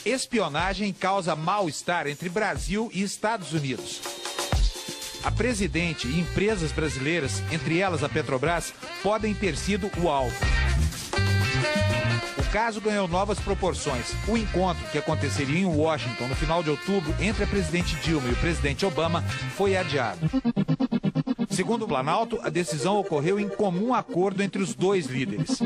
Espionagem causa mal-estar entre Brasil e Estados Unidos. A presidente e empresas brasileiras, entre elas a Petrobras, podem ter sido o alvo. O caso ganhou novas proporções. O encontro, que aconteceria em Washington no final de outubro entre a presidente Dilma e o presidente Obama, foi adiado. Segundo o Planalto, a decisão ocorreu em comum acordo entre os dois líderes.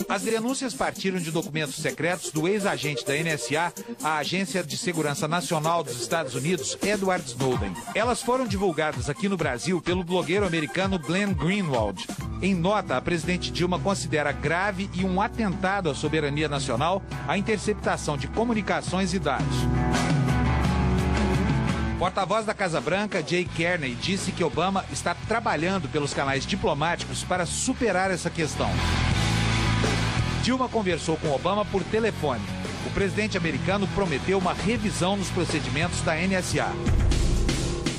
As denúncias partiram de documentos secretos do ex-agente da NSA, a Agência de Segurança Nacional dos Estados Unidos, Edward Snowden. Elas foram divulgadas aqui no Brasil pelo blogueiro americano Glenn Greenwald. Em nota, a presidente Dilma considera grave e um atentado à soberania nacional a interceptação de comunicações e dados. Porta-voz da Casa Branca, Jay Carney, disse que Obama está trabalhando pelos canais diplomáticos para superar essa questão. Dilma conversou com Obama por telefone. O presidente americano prometeu uma revisão nos procedimentos da NSA.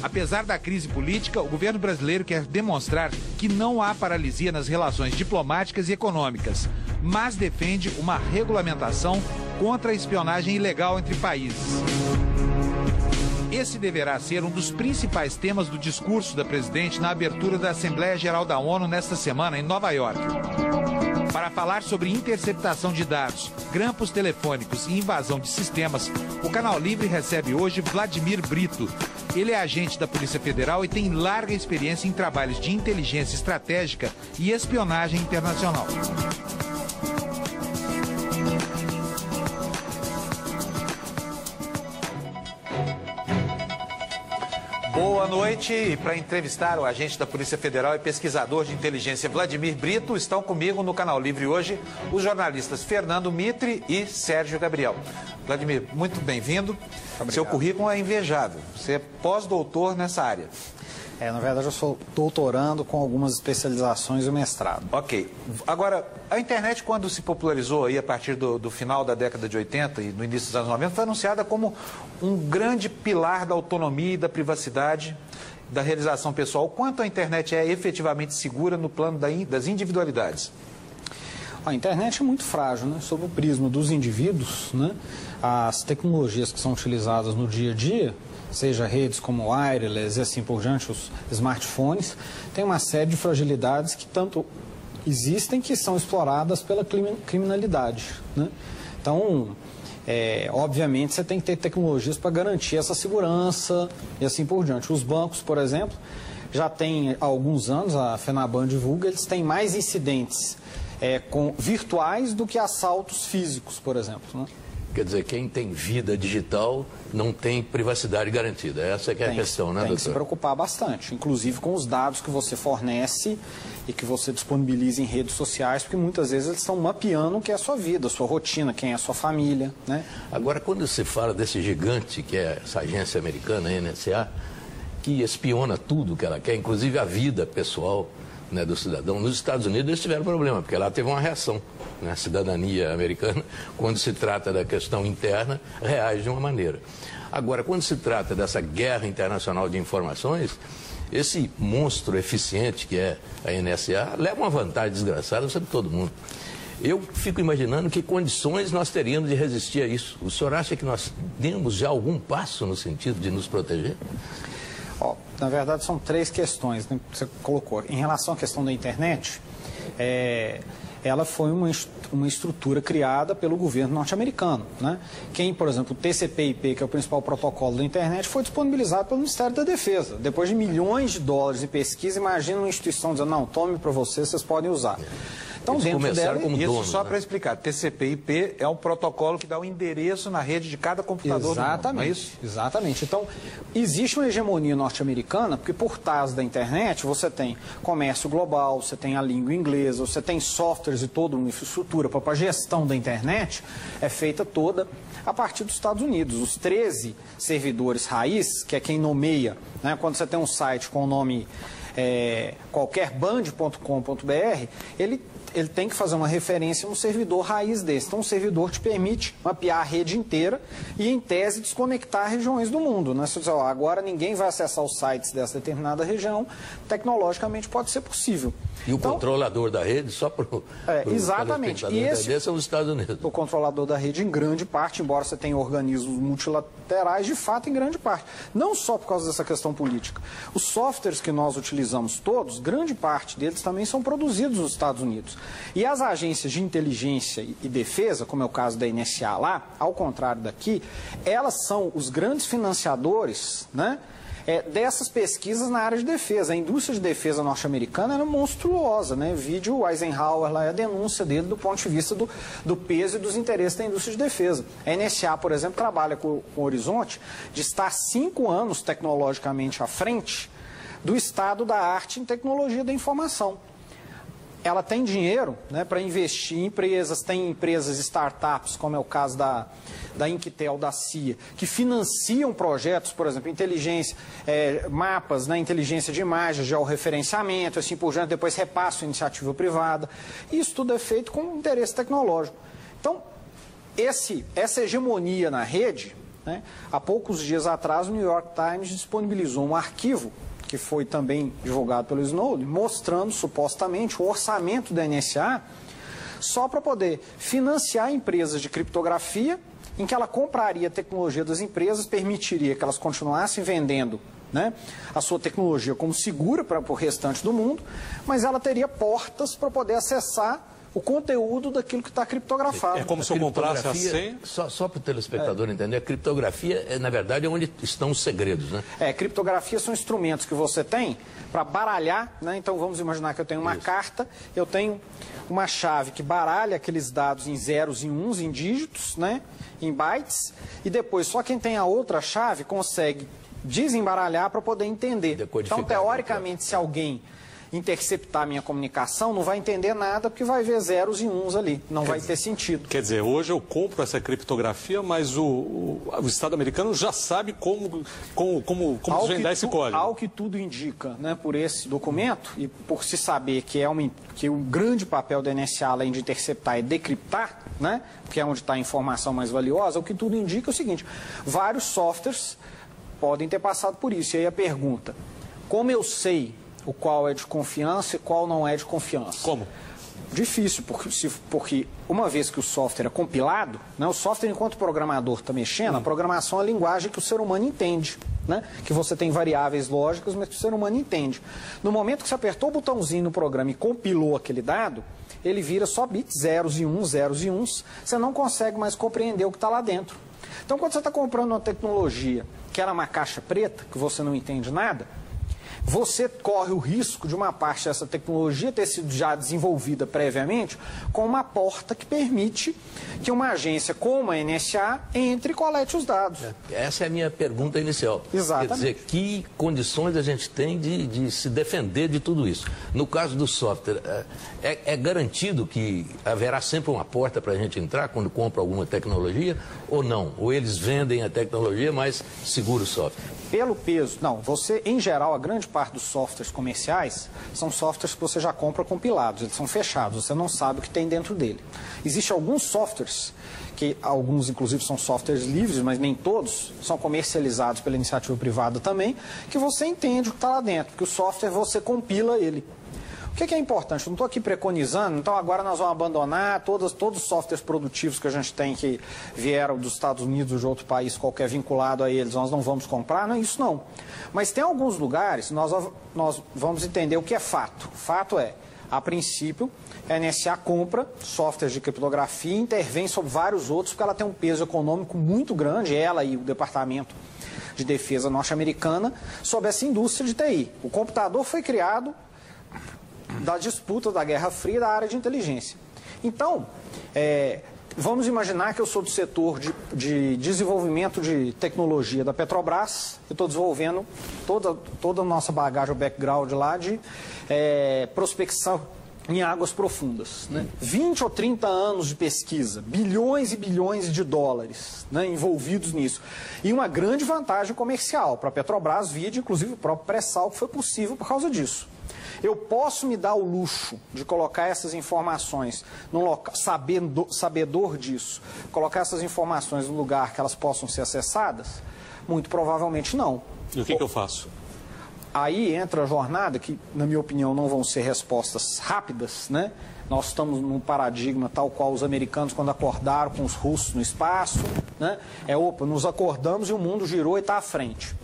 Apesar da crise política, o governo brasileiro quer demonstrar que não há paralisia nas relações diplomáticas e econômicas, mas defende uma regulamentação contra a espionagem ilegal entre países. Esse deverá ser um dos principais temas do discurso da presidente na abertura da Assembleia Geral da ONU nesta semana em Nova York. Para falar sobre interceptação de dados, grampos telefônicos e invasão de sistemas, o Canal Livre recebe hoje Vladimir Brito. Ele é agente da Polícia Federal e tem larga experiência em trabalhos de inteligência estratégica e espionagem internacional. Boa noite. E para entrevistar o agente da Polícia Federal e pesquisador de inteligência Vladimir Brito, estão comigo no Canal Livre hoje os jornalistas Fernando Mitre e Sérgio Gabriel. Vladimir, muito bem-vindo. Seu currículo é invejável. Você é pós-doutor nessa área. Na verdade, eu sou doutorando com algumas especializações e mestrado. Ok. Agora, a internet, quando se popularizou aí a partir do final da década de 80 e no início dos anos 90, foi anunciada como um grande pilar da autonomia e da privacidade, da realização pessoal. O quanto a internet é efetivamente segura no plano das individualidades? A internet é muito frágil, né? Sob o prisma dos indivíduos, né? As tecnologias que são utilizadas no dia a dia, seja redes como wireless e assim por diante, os smartphones, tem uma série de fragilidades que tanto existem que são exploradas pela criminalidade, né? Então, obviamente, você tem que ter tecnologias para garantir essa segurança e assim por diante. Os bancos, por exemplo, já tem há alguns anos, a Fenaban divulga, eles têm mais incidentes virtuais do que assaltos físicos, por exemplo, né? Quer dizer, quem tem vida digital não tem privacidade garantida. Essa é a questão, né, doutor? Tem que se preocupar bastante, inclusive com os dados que você fornece e que você disponibiliza em redes sociais, porque muitas vezes eles estão mapeando o que é a sua vida, a sua rotina, quem é a sua família, né? Agora, quando se fala desse gigante, que é essa agência americana, a NSA, que espiona tudo que ela quer, inclusive a vida pessoal, né, do cidadão. Nos Estados Unidos eles tiveram problema, porque lá teve uma reação, né? A cidadania americana, quando se trata da questão interna, reage de uma maneira. Agora, quando se trata dessa guerra internacional de informações, esse monstro eficiente que é a NSA leva uma vantagem desgraçada sobre todo mundo. Eu fico imaginando que condições nós teríamos de resistir a isso. O senhor acha que nós demos já algum passo no sentido de nos proteger? Na verdade, são três questões, né, que você colocou. Em relação à questão da internet, ela foi uma estrutura criada pelo governo norte-americano, né? Por exemplo, o TCP/IP, que é o principal protocolo da internet, foi disponibilizado pelo Ministério da Defesa. Depois de milhões de dólares em pesquisa, imagina uma instituição dizendo, não, tome para vocês podem usar. Então, dentro dela, como dono, isso só para explicar, TCP/IP é um protocolo que dá o endereço na rede de cada computador do mundo, não é isso? Exatamente. Então, existe uma hegemonia norte-americana, porque por trás da internet você tem comércio global, você tem a língua inglesa, você tem softwares e toda uma infraestrutura para a gestão da internet, é feita toda a partir dos Estados Unidos. Os 13 servidores raiz, que é quem nomeia, né, quando você tem um site com o nome qualquer band.com.br, ele tem que fazer uma referência no servidor raiz desse. Então, o servidor te permite mapear a rede inteira e, em tese, desconectar regiões do mundo. Né? Se você dizer, agora ninguém vai acessar os sites dessa determinada região, tecnologicamente pode ser possível. E o controlador da rede, só para o exatamente. E esse são os Estados Unidos. O controlador da rede, em grande parte, embora você tenha organismos multilaterais, de fato, em grande parte. Não só por causa dessa questão política. Os softwares que nós utilizamos todos, grande parte deles também são produzidos nos Estados Unidos. E as agências de inteligência e defesa, como é o caso da NSA lá, ao contrário daqui, elas são os grandes financiadores, né, dessas pesquisas na área de defesa. A indústria de defesa norte-americana era monstruosa, né? Vídeo Eisenhower lá, a denúncia dele do ponto de vista do peso e dos interesses da indústria de defesa. A NSA, por exemplo, trabalha com o horizonte de estar 5 anos tecnologicamente à frente do estado da arte em tecnologia da informação. Ela tem dinheiro, né, para investir em empresas, tem empresas, startups, como é o caso da Inquitel, da CIA, que financiam projetos, por exemplo, inteligência, mapas, né, inteligência de imagens, georreferenciamento, assim por diante, depois repasso em iniciativa privada. Isso tudo é feito com interesse tecnológico. Então, essa hegemonia na rede, né, há poucos dias atrás, o New York Times disponibilizou um arquivo que foi também divulgado pelo Snowden, mostrando supostamente o orçamento da NSA só para poder financiar empresas de criptografia, em que ela compraria a tecnologia das empresas, permitiria que elas continuassem vendendo, né, a sua tecnologia como segura para o restante do mundo, mas ela teria portas para poder acessar o conteúdo daquilo que está criptografado. É como se eu comprasse a senha. Só para o telespectador entender, a criptografia, na verdade, é onde estão os segredos, né? Criptografia são instrumentos que você tem para baralhar, né? Então vamos imaginar que eu tenho uma carta, eu tenho uma chave que baralha aqueles dados em zeros e uns, em dígitos, né, em bytes, e depois só quem tem a outra chave consegue desembaralhar para poder entender. Então, teoricamente, se alguém interceptar a minha comunicação, não vai entender nada, porque vai ver zeros e uns ali, não vai ter sentido. Quer dizer, hoje eu compro essa criptografia, mas o Estado americano já sabe como desvendar esse código. Ao que tudo indica, né, por esse documento, e por se saber que que o grande papel da NSA, além de interceptar, é decriptar, né, que é onde está a informação mais valiosa, o que tudo indica é o seguinte: vários softwares podem ter passado por isso. E aí a pergunta: como eu sei o qual é de confiança e qual não é de confiança? Como? Difícil, porque uma vez que o software é compilado, né, o software, enquanto programador está mexendo, a programação é a linguagem que o ser humano entende, né, que você tem variáveis lógicas, mas que o ser humano entende. No momento que você apertou o botãozinho no programa e compilou aquele dado, ele vira só bits, zeros e uns, você não consegue mais compreender o que está lá dentro. Então, quando você está comprando uma tecnologia que era uma caixa preta, que você não entende nada, você corre o risco de uma parte dessa tecnologia ter sido já desenvolvida previamente com uma porta que permite que uma agência como a NSA entre e colete os dados. Essa é a minha pergunta inicial. Exatamente. Quer dizer, que condições a gente tem de se defender de tudo isso? No caso do software, é garantido que haverá sempre uma porta para a gente entrar quando compra alguma tecnologia ou não? Ou eles vendem a tecnologia, mas segura o software? Pelo peso, não. Você, em geral, a grande parte dos softwares comerciais são softwares que você já compra compilados, eles são fechados, você não sabe o que tem dentro dele. Existem alguns softwares, que alguns inclusive são softwares livres, mas nem todos, são comercializados pela iniciativa privada também, que você entende o que está lá dentro, porque o software você compila ele. O que é importante? Eu não estou aqui preconizando, então agora nós vamos abandonar todos os softwares produtivos que a gente tem que vieram dos Estados Unidos ou de outro país qualquer vinculado a eles, nós não vamos comprar, não é isso não. Mas tem alguns lugares, nós vamos entender o que é fato. Fato é, a princípio, a NSA compra softwares de criptografia e intervém sobre vários outros, porque ela tem um peso econômico muito grande, ela e o Departamento de Defesa norte-americana, sobre essa indústria de TI. O computador foi criado da disputa da Guerra Fria da área de inteligência. Então, vamos imaginar que eu sou do setor de desenvolvimento de tecnologia da Petrobras, eu estou desenvolvendo toda a nossa bagagem, o background lá de prospecção em águas profundas, né? 20 ou 30 anos de pesquisa, bilhões e bilhões de dólares, né, envolvidos nisso. E uma grande vantagem comercial para a Petrobras, vide inclusive o próprio pré-sal, que foi possível por causa disso. Eu posso me dar o luxo de colocar essas informações num local, sabedor disso, colocar essas informações num lugar que elas possam ser acessadas? Muito provavelmente não. E o que eu faço? Aí entra a jornada, que, na minha opinião, não vão ser respostas rápidas, né? Nós estamos num paradigma tal qual os americanos, quando acordaram com os russos no espaço, né? Nos acordamos e o mundo girou e está à frente.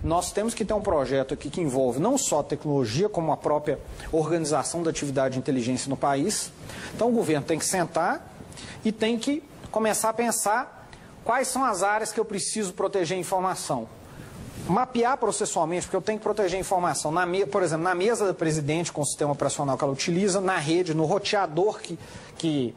Nós temos que ter um projeto aqui que envolve não só a tecnologia, como a própria organização da atividade de inteligência no país. Então, o governo tem que sentar e tem que começar a pensar quais são as áreas que eu preciso proteger a informação. Mapear processualmente, porque eu tenho que proteger a informação, por exemplo, na mesa do presidente com o sistema operacional que ela utiliza, na rede, no roteador que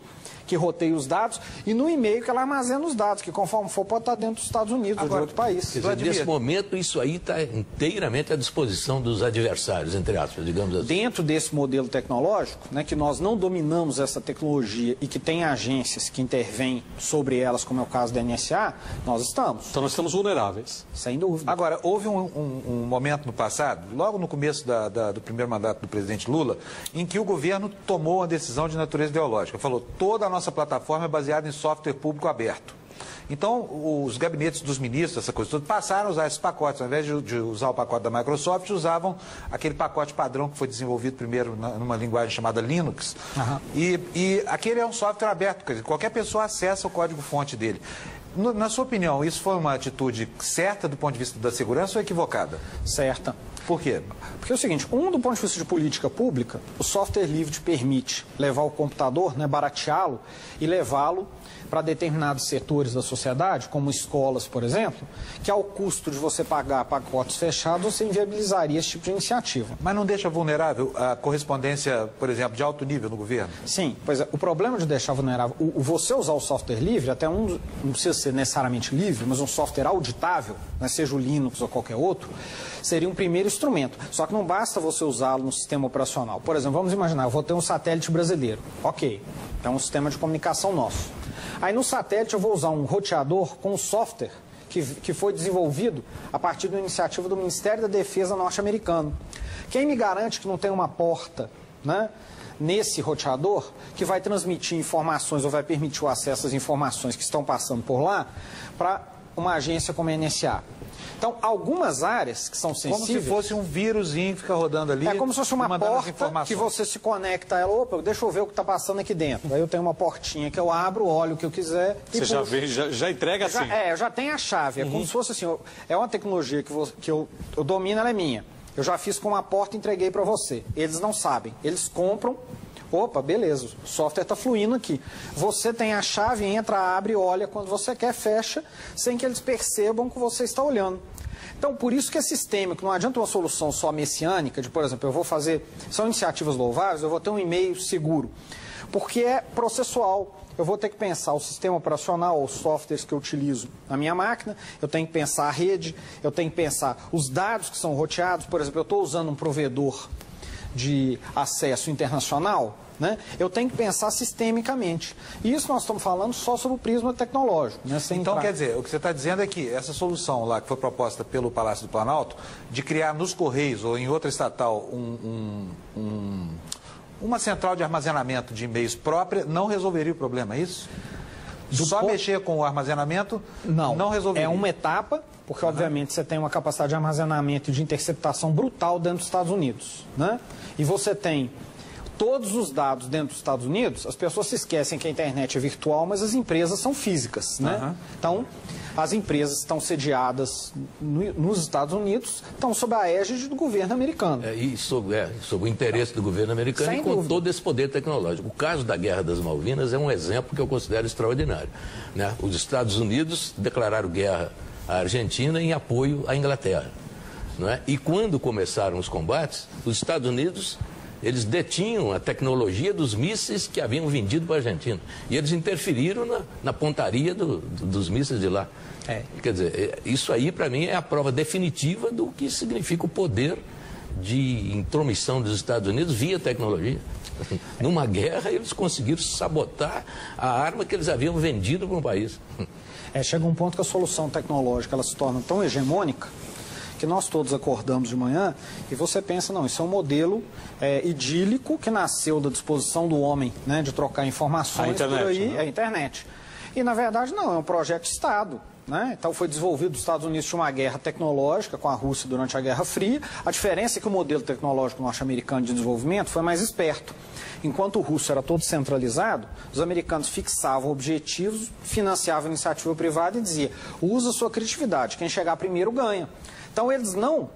roteia os dados e no e-mail que ela armazena os dados, que conforme for pode estar dentro dos Estados Unidos ou de outro país. Quer dizer, nesse momento, isso aí está inteiramente à disposição dos adversários, entre aspas, digamos assim. Dentro desse modelo tecnológico, né, que nós não dominamos essa tecnologia e que tem agências que intervêm sobre elas, como é o caso da NSA, nós estamos. Então nós estamos vulneráveis. Sem dúvida. Agora, houve um momento no passado, logo no começo do primeiro mandato do presidente Lula, em que o governo tomou uma decisão de natureza ideológica. Falou, toda a nossa plataforma é baseada em software público aberto. Então, os gabinetes dos ministros, essa coisa toda, passaram a usar esses pacotes. Ao invés de usar o pacote da Microsoft, usavam aquele pacote padrão que foi desenvolvido primeiro numa linguagem chamada Linux. Uhum. E aquele é um software aberto, quer dizer, qualquer pessoa acessa o código-fonte dele. Na sua opinião, isso foi uma atitude certa do ponto de vista da segurança ou equivocada? Certa. Por quê? Porque é o seguinte, do ponto de vista de política pública, o software livre te permite levar o computador, né, barateá-lo e levá-lo para determinados setores da sociedade, como escolas, por exemplo, que ao custo de você pagar pacotes fechados, você inviabilizaria esse tipo de iniciativa. Mas não deixa vulnerável a correspondência, por exemplo, de alto nível no governo? Sim, pois é, o problema de deixar vulnerável, você usar o software livre, até não precisa ser necessariamente livre, mas um software auditável, né, seja o Linux ou qualquer outro, seria um primeiro instrumento. Só que não basta você usá-lo no sistema operacional. Por exemplo, vamos imaginar, eu vou ter um satélite brasileiro. Ok, é um sistema de comunicação nosso. Aí no satélite eu vou usar um roteador com um software que foi desenvolvido a partir da iniciativa do Ministério da Defesa norte-americano. Quem me garante que não tem uma porta, né, nesse roteador que vai transmitir informações ou vai permitir o acesso às informações que estão passando por lá para uma agência como a NSA? Então, algumas áreas que são sensíveis... Como se fosse um vírusinho que fica rodando ali. É como se fosse uma porta que você se conecta a ela. Opa, deixa eu ver o que está passando aqui dentro. Aí eu tenho uma portinha que eu abro, olho o que eu quiser e você já entrega assim? Eu já tenho a chave. É como se fosse assim, é uma tecnologia que eu domino, ela é minha. Eu já fiz com uma porta e entreguei para você. Eles não sabem. Eles compram... Opa, beleza, o software está fluindo aqui. Você tem a chave, entra, abre, olha quando você quer, fecha, sem que eles percebam que você está olhando. Então, por isso que é sistêmico, não adianta uma solução só messiânica, de, por exemplo, eu vou fazer, são iniciativas louváveis, eu vou ter um e-mail seguro, porque é processual. Eu vou ter que pensar o sistema operacional, os softwares que eu utilizo na minha máquina, eu tenho que pensar a rede, eu tenho que pensar os dados que são roteados. Por exemplo, eu estou usando um provedor de acesso internacional, né? Eu tenho que pensar sistemicamente. E isso nós estamos falando só sobre o prisma tecnológico. Né? Então, quer dizer, o que você está dizendo é que essa solução lá que foi proposta pelo Palácio do Planalto, de criar nos Correios ou em outra estatal uma central de armazenamento de e-mails própria, não resolveria o problema, é isso? Só mexer com o armazenamento não resolveria? É uma etapa, porque obviamente você tem uma capacidade de armazenamento e de interceptação brutal dentro dos Estados Unidos, né? E você tem todos os dados dentro dos Estados Unidos. As pessoas se esquecem que a internet é virtual, mas as empresas são físicas, né? Então, as empresas estão sediadas nos Estados Unidos, estão sob a égide do governo americano. E sob o interesse do governo americano e com todo esse poder tecnológico. O caso da Guerra das Malvinas é um exemplo que eu considero extraordinário, né? Os Estados Unidos declararam guerra à Argentina em apoio à Inglaterra, não é? E quando começaram os combates, os Estados Unidos... eles detinham a tecnologia dos mísseis que haviam vendido para a Argentina. E eles interferiram na pontaria dos mísseis de lá. Quer dizer, isso aí, para mim, é a prova definitiva do que significa o poder de intromissão dos Estados Unidos via tecnologia. Numa guerra, eles conseguiram sabotar a arma que eles haviam vendido para um país. Chega um ponto que a solução tecnológica ela se torna tão hegemônica que nós todos acordamos de manhã e você pensa, não, isso é um modelo idílico que nasceu da disposição do homem, né, de trocar informações por aí, né? É a internet. E, na verdade, não, é um projeto de Estado. Né? Então foi desenvolvido, os Estados Unidos tinham uma guerra tecnológica com a Rússia durante a Guerra Fria. A diferença é que o modelo tecnológico norte-americano de desenvolvimento foi mais esperto. Enquanto o russo era todo centralizado, os americanos fixavam objetivos, financiavam a iniciativa privada e diziam, usa a sua criatividade, quem chegar primeiro ganha. Então eles não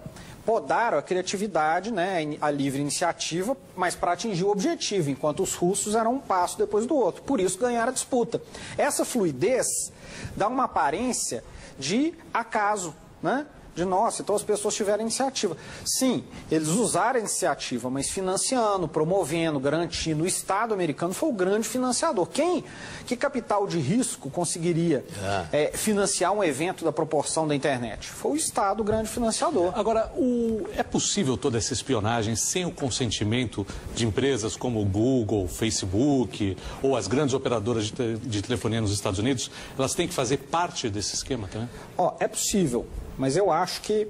podaram a criatividade, né, a livre iniciativa, mas para atingir o objetivo, enquanto os russos eram um passo depois do outro. Por isso ganharam a disputa. Essa fluidez dá uma aparência de acaso, né? De nossa, então as pessoas tiveram iniciativa. Sim, eles usaram a iniciativa, mas financiando, promovendo, garantindo. O Estado americano foi o grande financiador. Que capital de risco conseguiria financiar um evento da proporção da internet? Foi o Estado o grande financiador. Agora, é possível toda essa espionagem sem o consentimento de empresas como o Google, Facebook ou as grandes operadoras de telefonia nos Estados Unidos? Elas têm que fazer parte desse esquema também? É possível. Mas eu acho que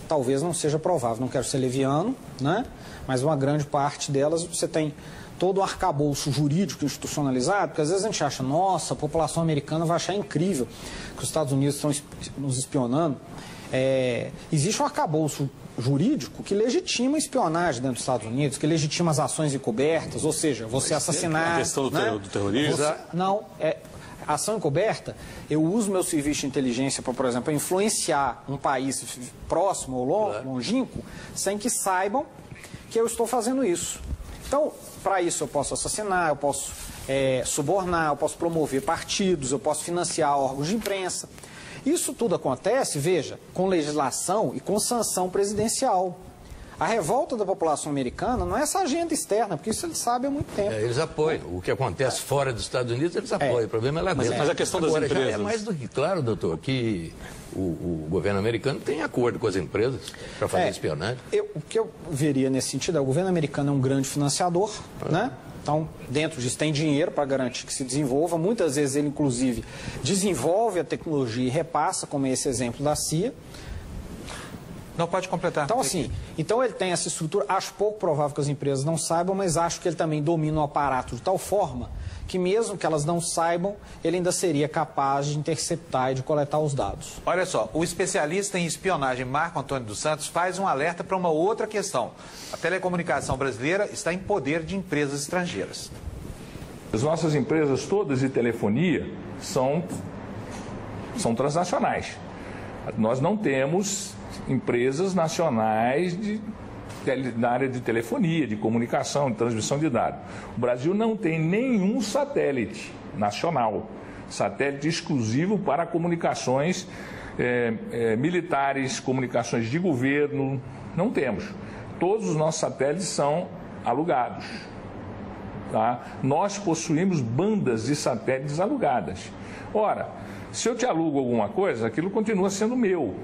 talvez não seja provável. Não quero ser leviano, né? Mas uma grande parte delas você tem todo o arcabouço jurídico institucionalizado, porque às vezes a gente acha, nossa, a população americana vai achar incrível que os Estados Unidos estão nos espionando. Existe um arcabouço jurídico que legitima a espionagem dentro dos Estados Unidos, que legitima as ações encobertas, ou seja, você assassinar... A questão do terrorismo? Ação encoberta, eu uso meu serviço de inteligência para, por exemplo, influenciar um país próximo ou longínquo, sem que saibam que eu estou fazendo isso. Então, para isso eu posso assassinar, eu posso subornar, eu posso promover partidos, eu posso financiar órgãos de imprensa. Isso tudo acontece, veja, com legislação e com sanção presidencial. A revolta da população americana não é essa agenda externa, porque isso eles sabem há muito tempo. Eles apoiam. O que acontece fora dos Estados Unidos, eles apoiam. O problema é lá dentro. Mas a questão das empresas... Já é mais do que claro, doutor, que o governo americano tem acordo com as empresas para fazer espionagem. O que eu veria nesse sentido é o governo americano é um grande financiador, né? Então, dentro disso tem dinheiro para garantir que se desenvolva. Muitas vezes ele, inclusive, desenvolve a tecnologia e repassa, como é esse exemplo da CIA. Não, pode completar. Então, assim, ele tem essa estrutura. Acho pouco provável que as empresas não saibam, mas acho que ele também domina o aparato de tal forma que mesmo que elas não saibam, ele ainda seria capaz de interceptar e de coletar os dados. Olha só, o especialista em espionagem Marco Antônio dos Santos faz um alerta para uma outra questão. A telecomunicação brasileira está em poder de empresas estrangeiras. As nossas empresas todas de telefonia são transnacionais. Nós não temos empresas nacionais na área de telefonia, de comunicação, de transmissão de dados. O Brasil não tem nenhum satélite nacional, satélite exclusivo para comunicações militares, comunicações de governo, não temos. Todos os nossos satélites são alugados. Tá? Nós possuímos bandas de satélites alugadas. Ora, se eu te alugo alguma coisa, aquilo continua sendo meu.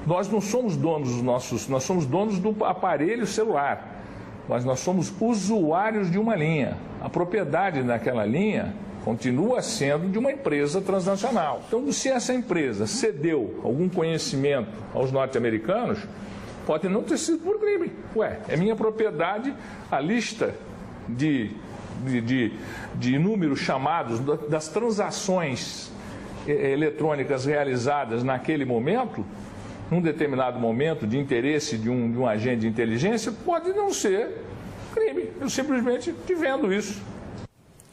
Nós não somos donos nós somos donos do aparelho celular, mas nós somos usuários de uma linha. A propriedade daquela linha continua sendo de uma empresa transnacional. Então, se essa empresa cedeu algum conhecimento aos norte-americanos, pode não ter sido por crime. É minha propriedade, a lista de números chamados das transações eletrônicas realizadas naquele momento, num determinado momento de interesse de um agente de inteligência, pode não ser crime. Eu simplesmente te vendo isso.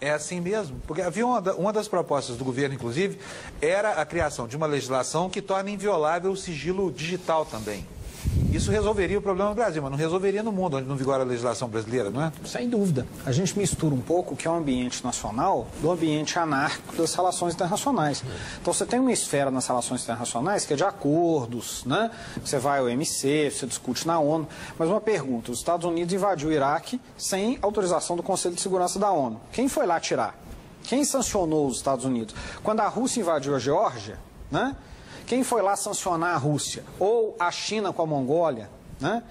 É assim mesmo? Porque havia uma das propostas do governo, inclusive, era a criação de uma legislação que torne inviolável o sigilo digital também. Isso resolveria o problema no Brasil, mas não resolveria no mundo, onde não vigora a legislação brasileira, não é? Sem dúvida. A gente mistura um pouco o que é o ambiente nacional do ambiente anárquico das relações internacionais. Então, você tem uma esfera nas relações internacionais que é de acordos, né? Você vai ao OMC, você discute na ONU. Mas uma pergunta, os Estados Unidos invadiu o Iraque sem autorização do Conselho de Segurança da ONU. Quem foi lá atirar? Quem sancionou os Estados Unidos? Quando a Rússia invadiu a Geórgia, né? Quem foi lá sancionar a Rússia? Ou a China com a Mongólia? Né?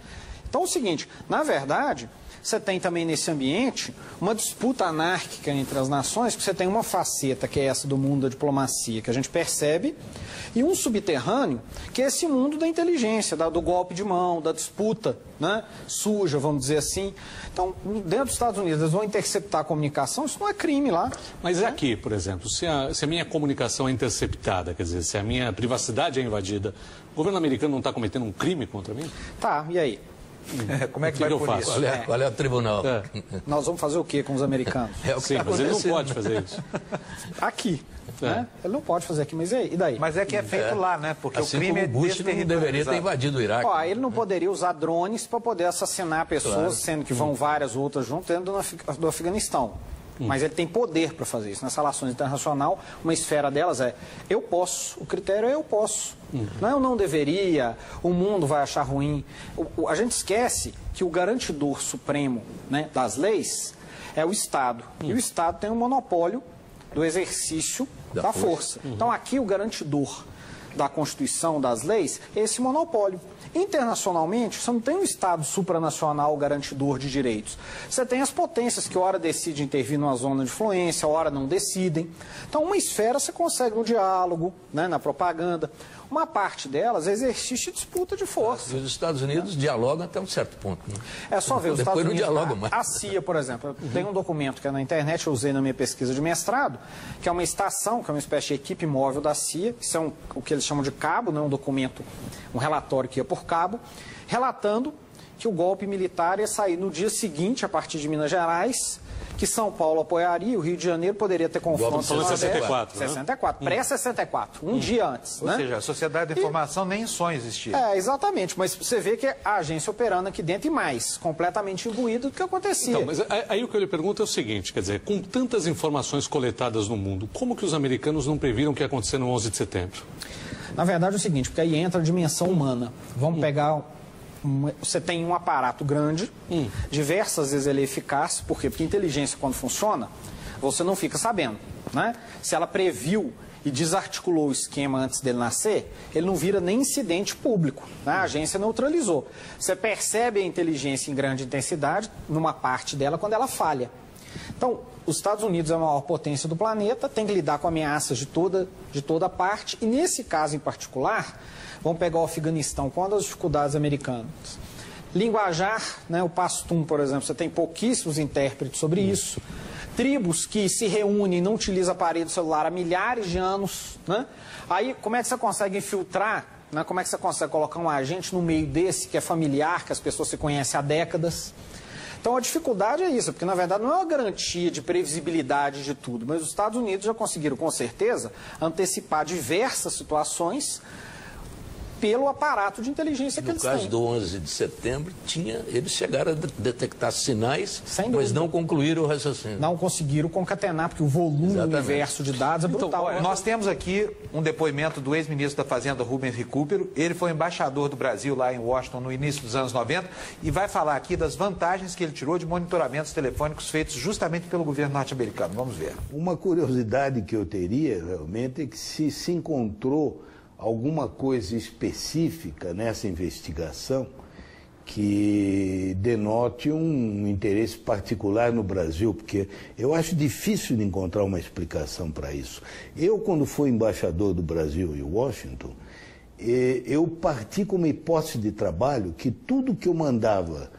Então é o seguinte, na verdade, você tem também nesse ambiente uma disputa anárquica entre as nações, que você tem uma faceta, que é essa do mundo da diplomacia, que a gente percebe, e um subterrâneo, que é esse mundo da inteligência, do golpe de mão, da disputa, né, suja, vamos dizer assim. Então, dentro dos Estados Unidos, eles vão interceptar a comunicação, isso não é crime lá. Mas aqui, por exemplo, se a minha comunicação é interceptada, quer dizer, se a minha privacidade é invadida, o governo americano não está cometendo um crime contra mim? Tá, e aí? Como é que vai eu por faço? isso? Qual é o tribunal? Nós vamos fazer o quê com os americanos? É o que Sim, tá mas ele não acontecendo. pode fazer isso. Aqui. Né? Ele não pode fazer aqui, mas e daí? Mas é que é feito lá, né? Porque Assim o crime como é Bush não deveria ter invadido o Iraque. Ó, ele não poderia usar drones para poder assassinar pessoas, Claro. sendo que vão várias outras junto dentro do Afeganistão. Mas ele tem poder para fazer isso. Nas relações internacionais, uma esfera delas é eu posso, o critério é eu posso. Não é eu não deveria, o mundo vai achar ruim. A gente esquece que o garantidor supremo, né, das leis é o Estado. E o Estado tem um monopólio do exercício da força. Então aqui o garantidor da Constituição, das leis, é esse monopólio. Internacionalmente, você não tem um Estado supranacional garantidor de direitos. Você tem as potências que ora decidem intervir numa zona de influência, ora não decidem. Então, uma esfera você consegue no diálogo, né, na propaganda. Uma parte delas é exercício de disputa de força. Os Estados Unidos dialogam até um certo ponto. Né? É só ver, os Depois Estados não Unidos, dialogam mais. a CIA, por exemplo, tem um documento que é na internet, eu usei na minha pesquisa de mestrado, que é uma estação, que é uma espécie de equipe móvel da CIA, isso é o que eles chamam de cabo, né, um documento, um relatório que ia por cabo, relatando que o golpe militar ia sair no dia seguinte, a partir de Minas Gerais, que São Paulo apoiaria, o Rio de Janeiro poderia ter confronto. Falou em 64, né? 64, pré-64, um dia antes. Ou né? seja, a sociedade da informação nem em sonho existia. É, exatamente, mas você vê que a agência operando aqui dentro e mais, completamente imbuído do que acontecia. Então, mas aí o que eu lhe pergunto é o seguinte, quer dizer, com tantas informações coletadas no mundo, como que os americanos não previram o que ia acontecer no 11 de setembro? Na verdade é o seguinte, porque aí entra a dimensão humana. Vamos pegar... Você tem um aparato grande, diversas vezes ele é eficaz, por quê? Porque inteligência, quando funciona, você não fica sabendo, né? Se ela previu e desarticulou o esquema antes dele nascer, ele não vira nem incidente público, né? A agência neutralizou. Você percebe a inteligência em grande intensidade, numa parte dela, quando ela falha. Então, os Estados Unidos é a maior potência do planeta, tem que lidar com ameaças de toda parte, e nesse caso em particular, vamos pegar o Afeganistão, qual é uma das dificuldades americanas? Linguajar, né, o Pashtun, por exemplo, você tem pouquíssimos intérpretes sobre isso. Tribos que se reúnem e não utilizam aparelho celular há milhares de anos, né? Aí, como é que você consegue infiltrar, né? Como é que você consegue colocar um agente no meio desse, que é familiar, que as pessoas se conhecem há décadas? Então, a dificuldade é isso, porque, na verdade, não é uma garantia de previsibilidade de tudo, mas os Estados Unidos já conseguiram, com certeza, antecipar diversas situações pelo aparato de inteligência que eles têm. No caso do 11 de setembro, eles chegaram a detectar sinais, Sem mas dúvida. não concluíram o raciocínio. Não conseguiram concatenar, porque o volume do universo de dados é brutal. Então, nós temos aqui um depoimento do ex-ministro da Fazenda, Rubens Recupero. Ele foi embaixador do Brasil lá em Washington no início dos anos 90 e vai falar aqui das vantagens que ele tirou de monitoramentos telefônicos feitos justamente pelo governo norte-americano. Vamos ver. Uma curiosidade que eu teria realmente é que se encontrou alguma coisa específica nessa investigação que denote um interesse particular no Brasil, porque eu acho difícil de encontrar uma explicação para isso. Eu, quando fui embaixador do Brasil em Washington, eu parti com uma hipótese de trabalho que tudo que eu mandava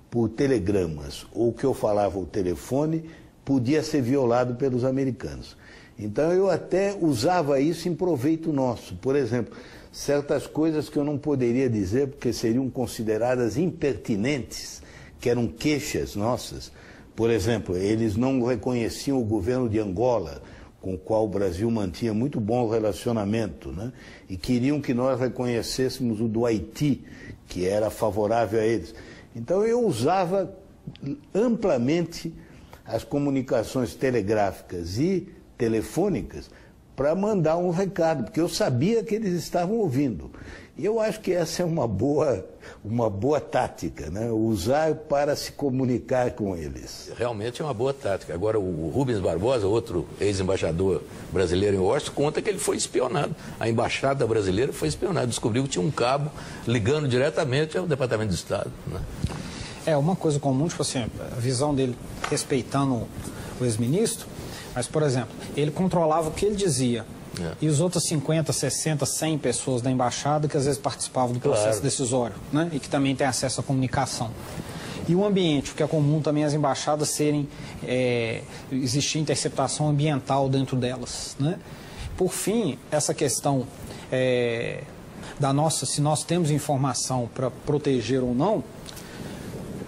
por telegramas ou que eu falava ao telefone podia ser violado pelos americanos. Então eu até usava isso em proveito nosso. Por exemplo, certas coisas que eu não poderia dizer porque seriam consideradas impertinentes, que eram queixas nossas. Por exemplo, eles não reconheciam o governo de Angola, com o qual o Brasil mantinha muito bom relacionamento, né? E queriam que nós reconhecêssemos o do Haiti, que era favorável a eles. Então eu usava amplamente as comunicações telegráficas e telefônicas para mandar um recado, porque eu sabia que eles estavam ouvindo. E eu acho que essa é uma boa uma boa tática, né? Usar para se comunicar com eles. Realmente é uma boa tática. Agora, o Rubens Barbosa, outro ex-embaixador brasileiro em Washington, conta que ele foi espionado. A embaixada brasileira foi espionada. Descobriu que tinha um cabo ligando diretamente ao Departamento de Estado, né? É uma coisa comum, tipo assim, a visão dele respeitando o ex-ministro, mas, por exemplo, ele controlava o que ele dizia. E os outros 50, 60, 100 pessoas da embaixada que às vezes participavam do processo decisório, né? E que também têm acesso à comunicação. E o ambiente, o que é comum também as embaixadas serem, existir interceptação ambiental dentro delas, né? Por fim, essa questão se nós temos informação para proteger ou não,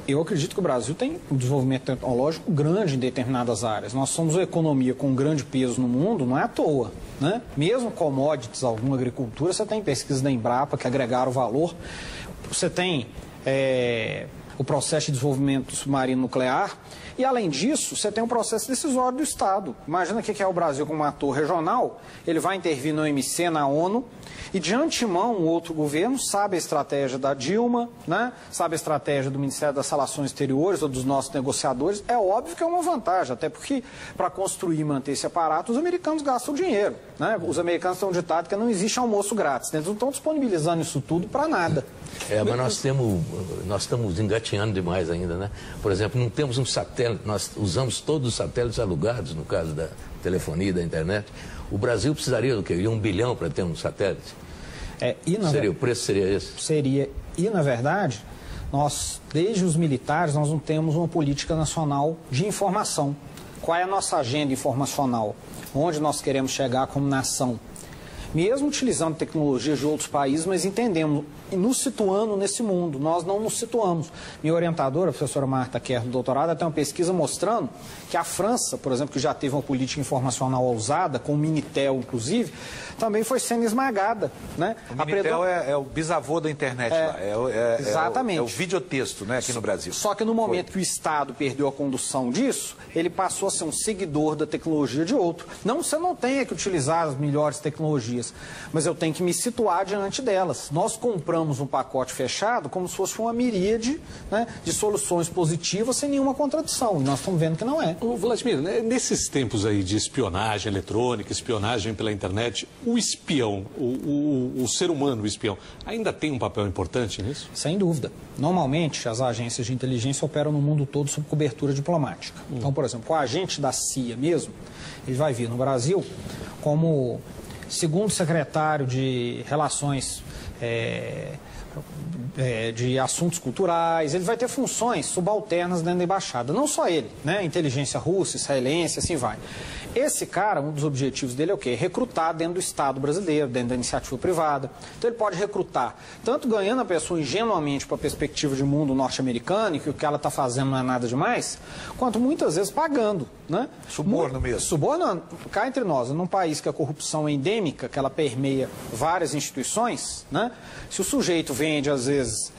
eu acredito que o Brasil tem um desenvolvimento tecnológico grande em determinadas áreas. Nós somos uma economia com um grande peso no mundo, não é à toa, né? Mesmo commodities, alguma agricultura, você tem pesquisas da Embrapa que agregaram valor. Você tem o processo de desenvolvimento submarino nuclear. E, além disso, você tem um processo decisório do Estado. Imagina o que é o Brasil como um ator regional. Ele vai intervir no OMC, na ONU, e de antemão o outro governo sabe a estratégia da Dilma, né? Sabe a estratégia do Ministério das Relações Exteriores ou dos nossos negociadores. É óbvio que é uma vantagem, até porque para construir e manter esse aparato, os americanos gastam dinheiro, né? Os americanos têm um ditado que não existe almoço grátis, né? Eles não estão disponibilizando isso tudo para nada. Mas nós estamos engatinhando demais ainda, né? Por exemplo, não temos um satélite, nós usamos todos os satélites alugados, no caso da telefonia e da internet. O Brasil precisaria do quê? De 1 bilhão para ter um satélite? O preço seria esse? Seria. E, na verdade, nós, desde os militares, nós não temos uma política nacional de informação. Qual é a nossa agenda informacional? Onde nós queremos chegar como nação? Mesmo utilizando tecnologias de outros países, mas entendemos e nos situando nesse mundo. Nós não nos situamos. Minha orientadora, a professora Marta Kerr, do doutorado, tem uma pesquisa mostrando que a França, por exemplo, que já teve uma política informacional ousada, com o Minitel, inclusive, também foi sendo esmagada, né? O Minitel é o bisavô da internet lá. Exatamente. É o videotexto, né, aqui no Brasil. Só que no momento que o Estado perdeu a condução disso, ele passou a ser um seguidor da tecnologia de outro. Não, você não tem que utilizar as melhores tecnologias, mas eu tenho que me situar diante delas. Nós compramos um pacote fechado como se fosse uma miríade, né, de soluções positivas sem nenhuma contradição. E nós estamos vendo que não é. Ô, Vladimir, nesses tempos aí de espionagem eletrônica, espionagem pela internet, o espião, o ser humano, o espião, ainda tem um papel importante nisso? Sem dúvida. Normalmente, as agências de inteligência operam no mundo todo sob cobertura diplomática. Então, por exemplo, o agente da CIA mesmo, ele vai vir no Brasil como segundo secretário de Relações de Assuntos Culturais, ele vai ter funções subalternas dentro da embaixada. Não só ele, né? Inteligência russa, israelense, assim vai. Esse cara, um dos objetivos dele é o quê? Recrutar dentro do Estado brasileiro, dentro da iniciativa privada. Então ele pode recrutar, tanto ganhando a pessoa ingenuamente para a perspectiva de mundo norte-americano, e que o que ela está fazendo não é nada demais, quanto muitas vezes pagando, né? Suborno mesmo. Suborno, cá entre nós, num país que a corrupção é endêmica, que ela permeia várias instituições, né? Se o sujeito vende, às vezes,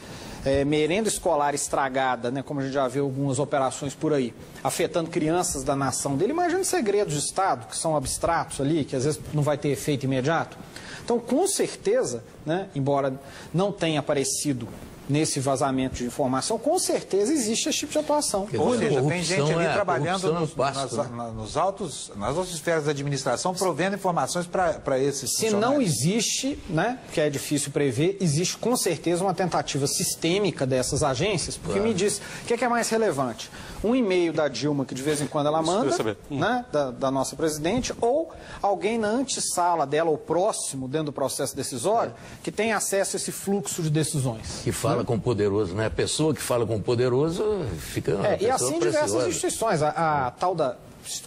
merenda escolar estragada, né, como a gente já viu algumas operações por aí, afetando crianças da nação dele, imagina segredos de Estado, que são abstratos ali, que às vezes não vai ter efeito imediato. Então, com certeza, né, embora não tenha aparecido nesse vazamento de informação, com certeza existe esse tipo de atuação. Ou seja, tem gente ali trabalhando nas altas esferas da administração, provendo informações para esses Se não existe, né, que é difícil prever, existe com certeza uma tentativa sistêmica dessas agências, porque me diz, o que é mais relevante? Um e-mail da Dilma, que de vez em quando ela manda, né, da nossa presidente, ou alguém na antessala dela, ou próximo, dentro do processo decisório, que tem acesso a esse fluxo de decisões. Que fala com o poderoso, né? A pessoa que fala com o poderoso fica e assim diversas instituições. A tal da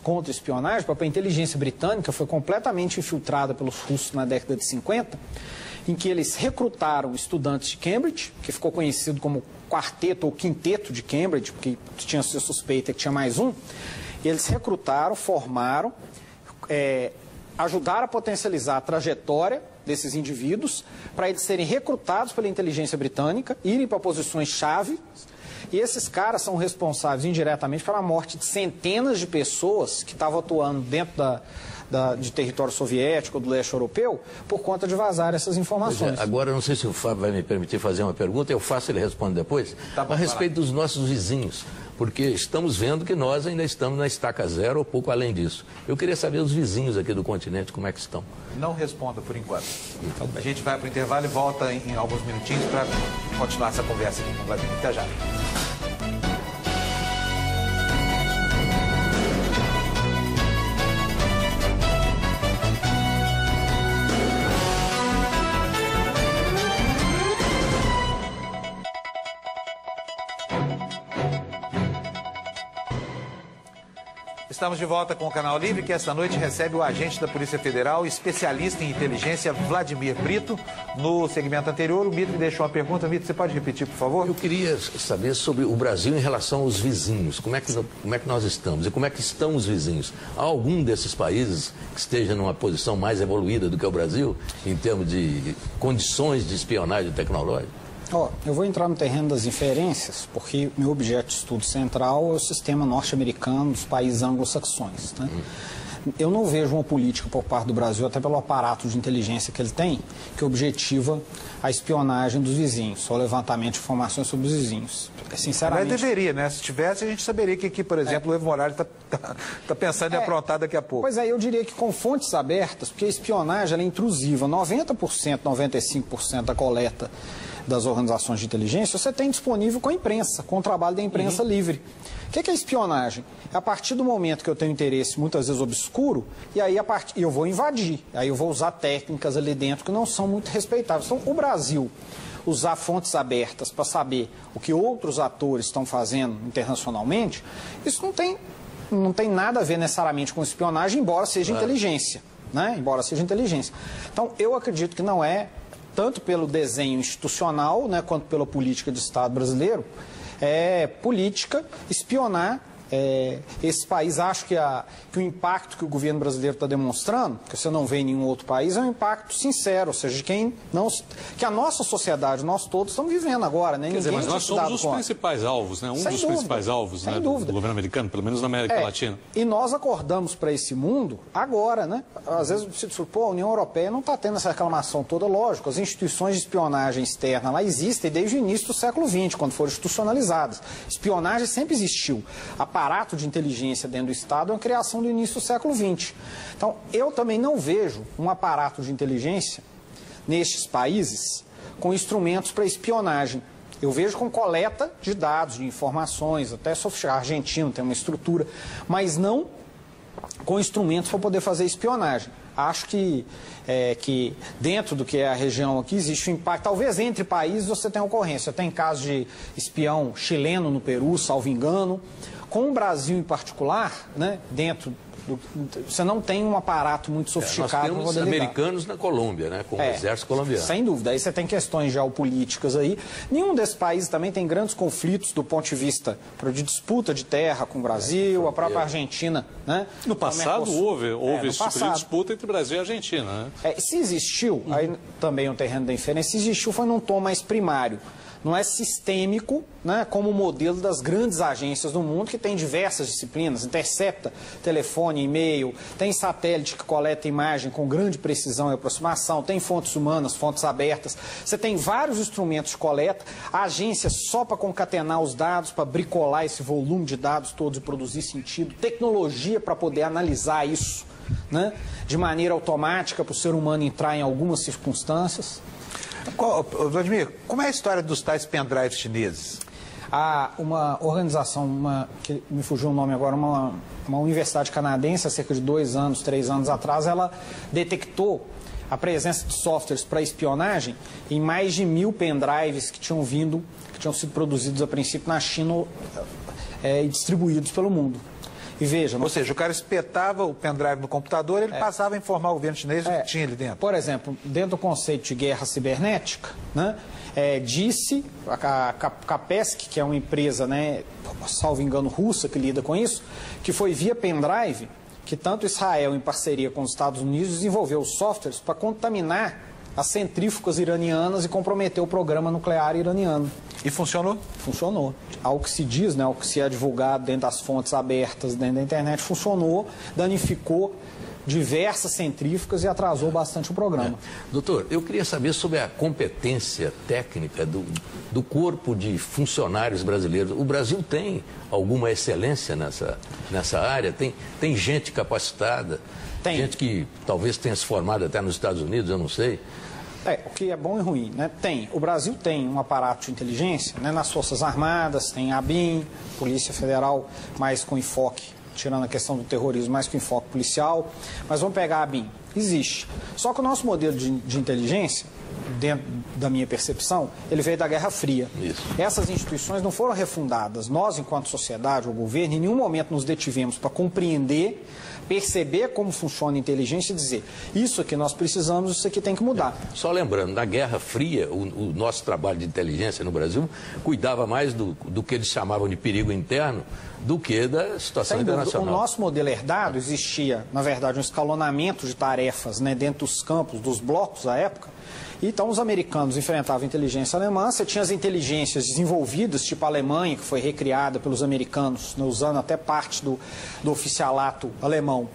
contra-espionagem, a própria inteligência britânica foi completamente infiltrada pelos russos na década de 50, em que eles recrutaram estudantes de Cambridge, que ficou conhecido como quarteto ou quinteto de Cambridge, porque tinha suspeita que tinha mais um, e eles recrutaram, formaram, ajudar a potencializar a trajetória desses indivíduos para eles serem recrutados pela inteligência britânica, irem para posições-chave. E esses caras são responsáveis indiretamente pela morte de centenas de pessoas que estavam atuando dentro de território soviético ou do leste europeu por conta de vazar essas informações. Agora, não sei se o Fábio vai me permitir fazer uma pergunta, eu faço, ele responde depois, a respeito dos nossos vizinhos, porque estamos vendo que nós ainda estamos na estaca zero ou pouco além disso. Eu queria saber os vizinhos aqui do continente, como é que estão. Não responda por enquanto. A gente vai para o intervalo e volta em alguns minutinhos para continuar essa conversa aqui com o Vladimir. Até já. Estamos de volta com o Canal Livre, que esta noite recebe o agente da Polícia Federal, especialista em inteligência, Vladimir Brito. No segmento anterior, o Mito me deixou uma pergunta. Mito, você pode repetir, por favor? Eu queria saber sobre o Brasil em relação aos vizinhos. Como é que nós estamos e como é que estão os vizinhos? Há algum desses países que esteja numa posição mais evoluída do que o Brasil, em termos de condições de espionagem tecnológica? Eu vou entrar no terreno das inferências, porque meu objeto de estudo central é o sistema norte-americano dos países anglo-saxões. Né? Eu não vejo uma política por parte do Brasil, até pelo aparato de inteligência que ele tem, que objetiva a espionagem dos vizinhos, só o levantamento de informações sobre os vizinhos. Sinceramente... Mas deveria, né? Se tivesse, a gente saberia que aqui, por exemplo, o Evo Morales está pensando em aprontar daqui a pouco. Pois é, eu diria que com fontes abertas, porque a espionagem ela é intrusiva, 90%, 95% da coleta das organizações de inteligência, você tem disponível com a imprensa, com o trabalho da imprensa livre. O que é espionagem? É a partir do momento que eu tenho interesse, muitas vezes obscuro, e aí eu vou invadir, aí eu vou usar técnicas ali dentro que não são muito respeitáveis. Então, o Brasil usar fontes abertas para saber o que outros atores estão fazendo internacionalmente, isso não tem nada a ver necessariamente com espionagem, embora seja inteligência, né? Embora seja inteligência. Então, eu acredito que não é, tanto pelo desenho institucional, né, quanto pela política de Estado brasileiro, política espionar esse país. Acho que o impacto que o governo brasileiro está demonstrando, que você não vê em nenhum outro país, é um impacto sincero, ou seja, de que a nossa sociedade, nós todos estamos vivendo agora. Né? Quer dizer, mas nós somos os principais alvos, né? Principais alvos, né, do governo americano, pelo menos na América Latina. E nós acordamos para esse mundo agora, né? Às vezes você diz, a União Europeia não está tendo essa reclamação toda, lógico, as instituições de espionagem externa lá existem desde o início do século XX, quando foram institucionalizadas. Espionagem sempre existiu. Aparato de inteligência dentro do Estado é uma criação do início do século XX. Então, eu também não vejo um aparato de inteligência nestes países com instrumentos para espionagem. Eu vejo com coleta de dados, de informações, até sofisticado. A Argentina tem uma estrutura, mas não com instrumentos para poder fazer espionagem. Acho que dentro do que é a região aqui existe um impacto. Talvez entre países você tenha ocorrência. Tem casos de espião chileno no Peru, salvo engano. Com o Brasil em particular, né, você não tem um aparato muito sofisticado. Nós temos americanos na Colômbia, né, com o exército colombiano. Sem dúvida. Aí você tem questões geopolíticas aí. Nenhum desses países também tem grandes conflitos do ponto de vista de disputa de terra com o Brasil, a própria Argentina. Né, no passado houve esse tipo de disputa entre Brasil e Argentina. Né? Se existiu, aí também o terreno da inferência, se existiu foi num tom mais primário. Não é sistêmico, né, como o modelo das grandes agências do mundo, que tem diversas disciplinas, intercepta telefone, e-mail, tem satélite que coleta imagem com grande precisão e aproximação, tem fontes humanas, fontes abertas, você tem vários instrumentos de coleta, a agência só para concatenar os dados, para bricolar esse volume de dados todos e produzir sentido, tecnologia para poder analisar isso, né, de maneira automática para o ser humano entrar em algumas circunstâncias. Vladimir, como é a história dos tais pendrives chineses? Há uma organização, que me fugiu o nome agora, uma universidade canadense, há cerca de 2 anos, 3 anos atrás, ela detectou a presença de softwares para espionagem em mais de 1000 pendrives que tinham sido produzidos a princípio na China e distribuídos pelo mundo. E veja, ou seja, o cara espetava o pendrive no computador, ele passava a informar o governo chinês o que tinha ali dentro. Por exemplo, dentro do conceito de guerra cibernética, né, disse a Kaspersky, que é uma empresa, né, salvo engano, russa, que lida com isso, que foi via pendrive que tanto Israel, em parceria com os Estados Unidos, desenvolveu softwares para contaminar as centrífugas iranianas e comprometer o programa nuclear iraniano. E funcionou? Funcionou. Ao que se diz, né, ao que se é divulgado dentro das fontes abertas, dentro da internet, funcionou, danificou diversas centrífugas e atrasou bastante o programa. Doutor, eu queria saber sobre a competência técnica do corpo de funcionários brasileiros. O Brasil tem alguma excelência nessa área? Tem gente capacitada? Tem. Gente que talvez tenha se formado até nos Estados Unidos, eu não sei. O que é bom e ruim, né? O Brasil tem um aparato de inteligência, né? Nas Forças Armadas, tem a ABIN, Polícia Federal, mais com enfoque, tirando a questão do terrorismo, mais com enfoque policial. Mas vamos pegar a ABIN. Existe. Só que o nosso modelo de inteligência, dentro da minha percepção, ele veio da Guerra Fria. Isso. Essas instituições não foram refundadas. Nós, enquanto sociedade ou governo, em nenhum momento nos detivemos para compreender, perceber como funciona a inteligência e dizer, isso aqui nós precisamos, isso aqui tem que mudar. Só lembrando, na Guerra Fria, o nosso trabalho de inteligência no Brasil cuidava mais do que eles chamavam de perigo interno do que da situação internacional. O nosso modelo herdado existia, na verdade, um escalonamento de tarefas, né, dentro dos campos, dos blocos à época. Então, os americanos enfrentavam a inteligência alemã, você tinha as inteligências desenvolvidas, tipo a Alemanha, que foi recriada pelos americanos, né, usando até parte do oficialato alemão,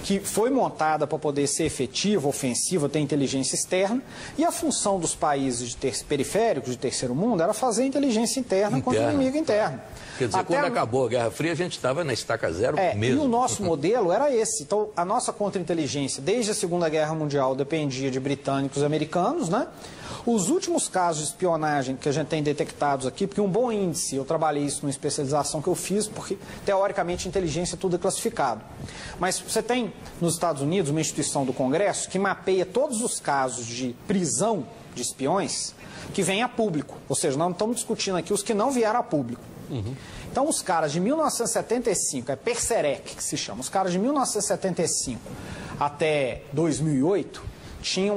que foi montada para poder ser efetiva, ofensiva, ter inteligência externa, e a função dos países periféricos, de terceiro mundo, era fazer inteligência interna contra o inimigo interno. Quer dizer, quando acabou a Guerra Fria, a gente estava na estaca zero mesmo. E o nosso modelo era esse. Então, a nossa contra-inteligência, desde a Segunda Guerra Mundial, dependia de britânicos e americanos, né? Os últimos casos de espionagem que a gente tem detectados aqui, porque um bom índice, eu trabalhei isso numa especialização que eu fiz, porque, teoricamente, inteligência tudo é classificado. Mas você tem, nos Estados Unidos, uma instituição do Congresso que mapeia todos os casos de prisão de espiões que vêm a público. Ou seja, nós não estamos discutindo aqui os que não vieram a público. Então, os caras de 1975, é Perserec que se chama, os caras de 1975 até 2008 tinham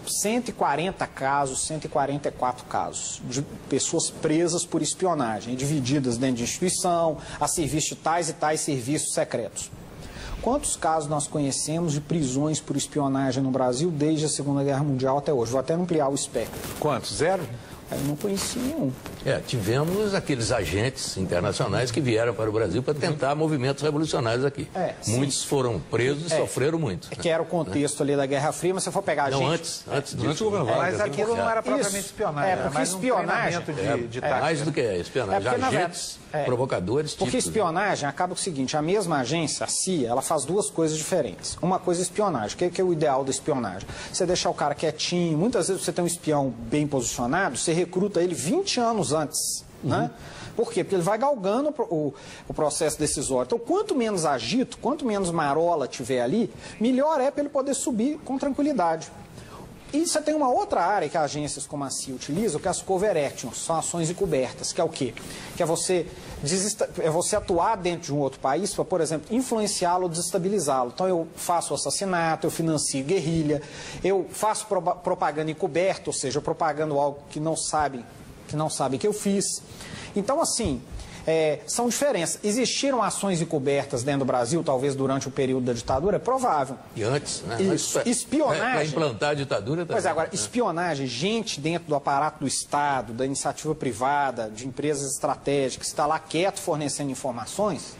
140 casos, 144 casos de pessoas presas por espionagem, divididas dentro de instituição, a serviço de tais e tais serviços secretos. Quantos casos nós conhecemos de prisões por espionagem no Brasil desde a Segunda Guerra Mundial até hoje? Vou até ampliar o espectro. Quantos? Zero? Eu não conheci nenhum. Tivemos aqueles agentes internacionais que vieram para o Brasil para tentar movimentos revolucionários aqui. Muitos foram presos e sofreram muito. Que era o contexto ali da Guerra Fria, mas se eu for pegar a gente... Não, antes disso. Mas aquilo não era propriamente espionagem. Porque mais espionagem... de tática. Mais do que espionagem. Agentes, provocadores... Porque espionagem acaba com o seguinte, a mesma agência, a CIA, ela faz duas coisas diferentes. Uma coisa é espionagem. O que é o ideal da espionagem? Você deixar o cara quietinho, muitas vezes você tem um espião bem posicionado, você recruta ele 20 anos antes, né? Por quê? Porque ele vai galgando o processo decisório. Então, quanto menos agito, quanto menos marola tiver ali, melhor é para ele poder subir com tranquilidade. E você tem uma outra área que agências como a CIA utilizam, que é as cover actions, são ações encobertas, que é o quê? Que é você atuar dentro de um outro país para, por exemplo, influenciá-lo ou desestabilizá-lo. Então, eu faço assassinato, eu financio guerrilha, eu faço propaganda encoberta, ou seja, eu propagando algo que não sabem que eu fiz. Então, assim, são diferenças. Existiram ações encobertas dentro do Brasil, talvez durante o período da ditadura? É provável. E antes, né? Isso. Espionagem... Para implantar a ditadura também. Pois é, agora, espionagem, gente dentro do aparato do Estado, da iniciativa privada, de empresas estratégicas, está lá quieto fornecendo informações,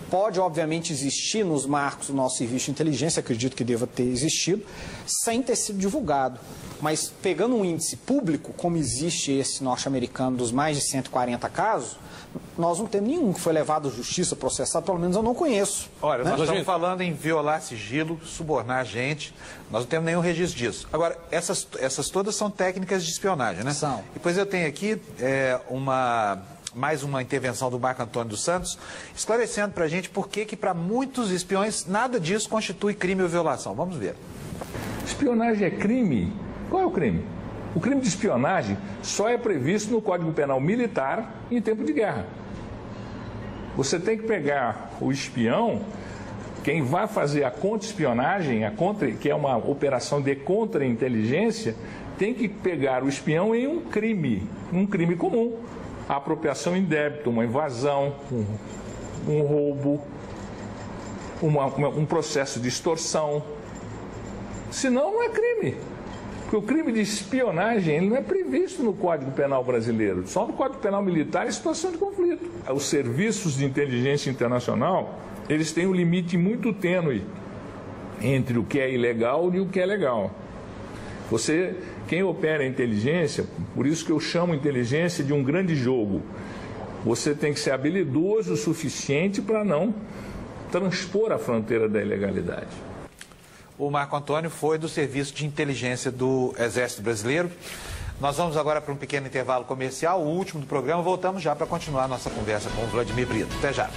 pode, obviamente, existir nos marcos do nosso serviço de inteligência, acredito que deva ter existido, sem ter sido divulgado. Mas pegando um índice público, como existe esse norte-americano dos mais de 140 casos, nós não temos nenhum que foi levado à justiça, processado, pelo menos eu não conheço. Olha, nós estamos falando em violar sigilo, subornar a gente, nós não temos nenhum registro disso. Agora, essas todas são técnicas de espionagem, né? São. Depois eu tenho aqui mais uma intervenção do Marco Antônio dos Santos, esclarecendo para a gente por que para muitos espiões nada disso constitui crime ou violação. Vamos ver. Espionagem é crime? Qual é o crime? O crime de espionagem só é previsto no Código Penal Militar em tempo de guerra. Você tem que pegar o espião, quem vai fazer a contra-espionagem, que é uma operação de contra-inteligência, tem que pegar o espião em um crime comum. A apropriação indébita, uma invasão, um roubo. um processo de extorsão. Senão não é crime. Porque o crime de espionagem ele não é previsto no Código Penal brasileiro, só no Código Penal Militar em situação de conflito. Os serviços de inteligência internacional, eles têm um limite muito tênue entre o que é ilegal e o que é legal. Quem opera a inteligência, por isso que eu chamo inteligência de um grande jogo, você tem que ser habilidoso o suficiente para não transpor a fronteira da ilegalidade. O Marco Antônio foi do Serviço de Inteligência do Exército Brasileiro. Nós vamos agora para um pequeno intervalo comercial, o último do programa. Voltamos já para continuar a nossa conversa com o Vladimir Brito. Até já.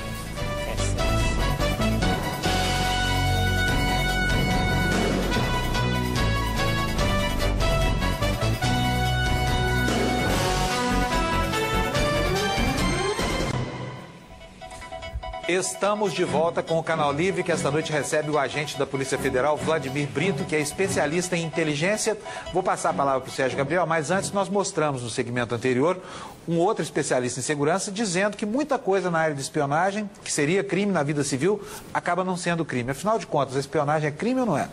Estamos de volta com o Canal Livre, que esta noite recebe o agente da Polícia Federal, Vladimir Brito, que é especialista em inteligência. Vou passar a palavra para o Sérgio Gabriel, mas antes nós mostramos no segmento anterior um outro especialista em segurança dizendo que muita coisa na área de espionagem, que seria crime na vida civil, acaba não sendo crime. Afinal de contas, a espionagem é crime ou não é?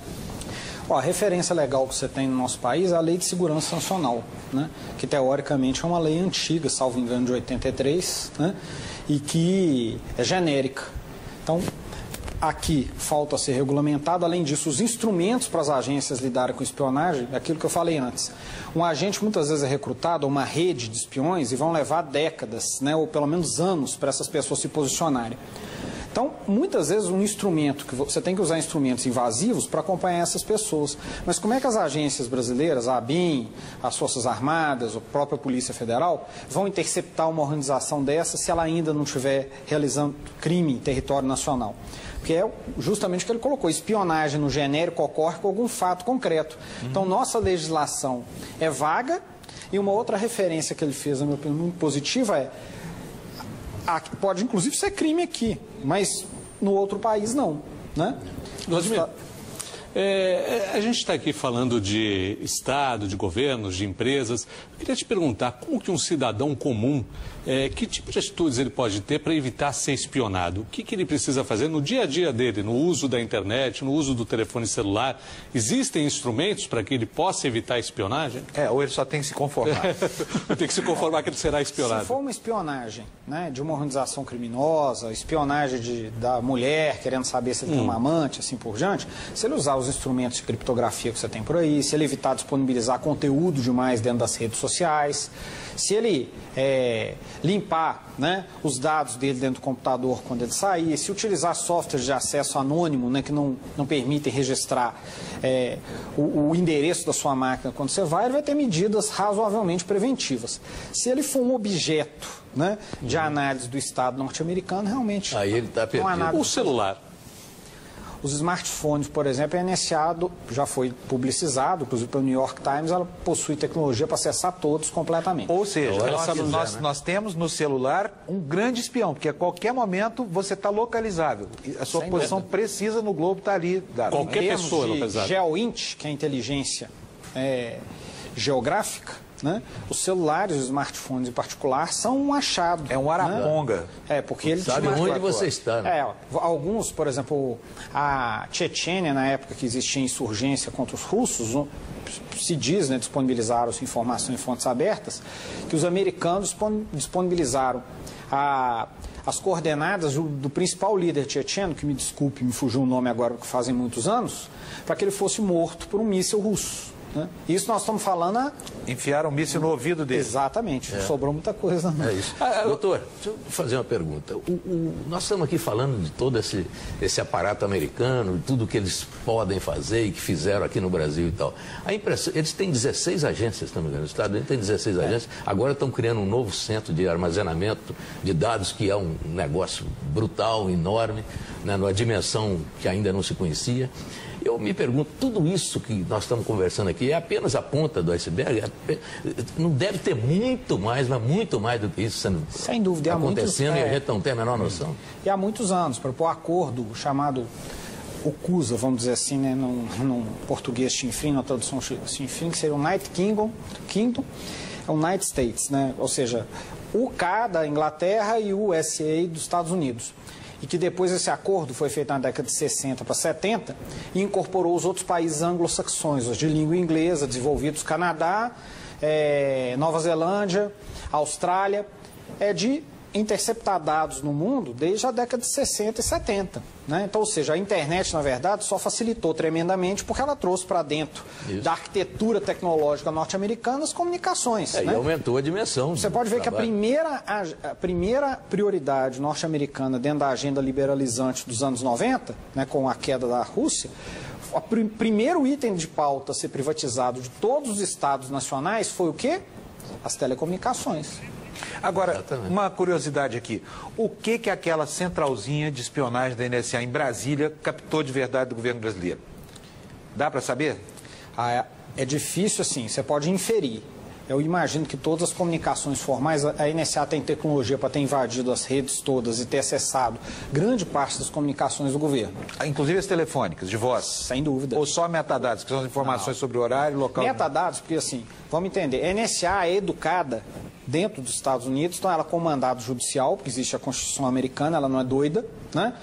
A referência legal que você tem no nosso país é a Lei de Segurança Nacional, né? Que teoricamente é uma lei antiga, salvo engano, de 83, né? E que é genérica. Então, aqui falta ser regulamentado. Além disso, os instrumentos para as agências lidarem com espionagem, é aquilo que eu falei antes. Um agente muitas vezes é recrutado a uma rede de espiões e vão levar décadas, né, ou pelo menos anos, para essas pessoas se posicionarem. Então, muitas vezes um instrumento, que você tem que usar instrumentos invasivos para acompanhar essas pessoas. Mas como é que as agências brasileiras, a ABIN, as Forças Armadas, a própria Polícia Federal, vão interceptar uma organização dessa se ela ainda não estiver realizando crime em território nacional? Porque é justamente o que ele colocou, espionagem no genérico ocorre com algum fato concreto. Então, nossa legislação é vaga e uma outra referência que ele fez, na minha opinião, muito positiva é pode inclusive ser crime aqui, mas no outro país não, né? Vladimir, a gente está aqui falando de Estado, de governos, de empresas. Eu queria te perguntar, como que um cidadão comum, que tipo de atitudes ele pode ter para evitar ser espionado? O que ele precisa fazer no dia a dia dele, no uso da internet, no uso do telefone celular? Existem instrumentos para que ele possa evitar a espionagem? Ou ele só tem que se conformar? Tem que se conformar que ele será espionado. Se for uma espionagem, né, de uma organização criminosa, espionagem da mulher querendo saber se ele tem um amante, assim por diante, se ele usar os instrumentos de criptografia que você tem por aí, se ele evitar disponibilizar conteúdo demais dentro das redes sociais, se ele limpar, né, os dados dele dentro do computador quando ele sair, se utilizar softwares de acesso anônimo, né, que não permitem registrar o endereço da sua máquina quando você vai, ele vai ter medidas razoavelmente preventivas. Se ele for um objeto, né, de análise do Estado norte-americano, realmente aí ele está perdido. O celular. Os smartphones, por exemplo, a NSA já foi publicizado, inclusive pelo New York Times, ela possui tecnologia para acessar todos completamente. Ou seja, nós temos no celular um grande espião, porque a qualquer momento você está localizável. A sua posição precisa no globo está ali. Qualquer pessoa localizável. GeoInt, que é a inteligência geográfica, né? Os celulares, os smartphones em particular, são um achado. É um araponga. Né? Porque ele sabe onde você está. Né? Alguns, por exemplo, a Chechênia, na época que existia insurgência contra os russos, se diz, né, disponibilizaram essa informação em fontes abertas, que os americanos disponibilizaram as coordenadas do principal líder checheno, que me desculpe, me fugiu o nome agora, que fazem muitos anos, para que ele fosse morto por um míssil russo. Né? Isso nós estamos falando... Enfiaram um míssil no ouvido dele. Exatamente, sobrou muita coisa. Não. É isso. Doutor, deixa eu fazer uma pergunta. Nós estamos aqui falando de todo esse aparato americano, de tudo que eles podem fazer e que fizeram aqui no Brasil e tal. A impressão, eles têm 16 agências, se não me engano, o Estado tem 16 agências, agora estão criando um novo centro de armazenamento de dados, que é um negócio brutal, enorme, né, numa dimensão que ainda não se conhecia. Eu me pergunto, tudo isso que nós estamos conversando aqui é apenas a ponta do iceberg? Não deve ter muito mais, mas muito mais do que isso sendo sem dúvida, acontecendo, e a gente não tem a menor noção. E há muitos anos, para o acordo chamado OCUSA, vamos dizer assim, né, num português chinfrim, na tradução chinfrim, que seria o United Kingdom, é o United States, né, ou seja, o UK da Inglaterra e o USA dos Estados Unidos. e que depois esse acordo foi feito na década de 60 para 70 e incorporou os outros países anglo-saxões, os de língua inglesa, desenvolvidos Canadá, Nova Zelândia, Austrália, de interceptar dados no mundo desde a década de 60 e 70. Né? Então, ou seja, a internet, na verdade, só facilitou tremendamente porque ela trouxe para dentro da arquitetura tecnológica norte-americana as comunicações. E aumentou a dimensão. Você pode ver que a primeira prioridade norte-americana dentro da agenda liberalizante dos anos 90, né, com a queda da Rússia, o primeiro item de pauta a ser privatizado de todos os estados nacionais foi o quê? As telecomunicações. Agora, Exatamente. uma curiosidade aqui. O que aquela centralzinha de espionagem da NSA em Brasília captou de verdade do governo brasileiro? Dá para saber? É difícil, assim, você pode inferir. Eu imagino que todas as comunicações formais, a NSA tem tecnologia para ter invadido as redes todas e ter acessado grande parte das comunicações do governo. Inclusive as telefônicas, de voz? Sem dúvida. Ou só metadados, que são as informações sobre o horário, local? Metadados, porque assim, vamos entender, a NSA é educada dentro dos Estados Unidos, então ela é comandado judicial, porque existe a Constituição americana, ela não é doida, né?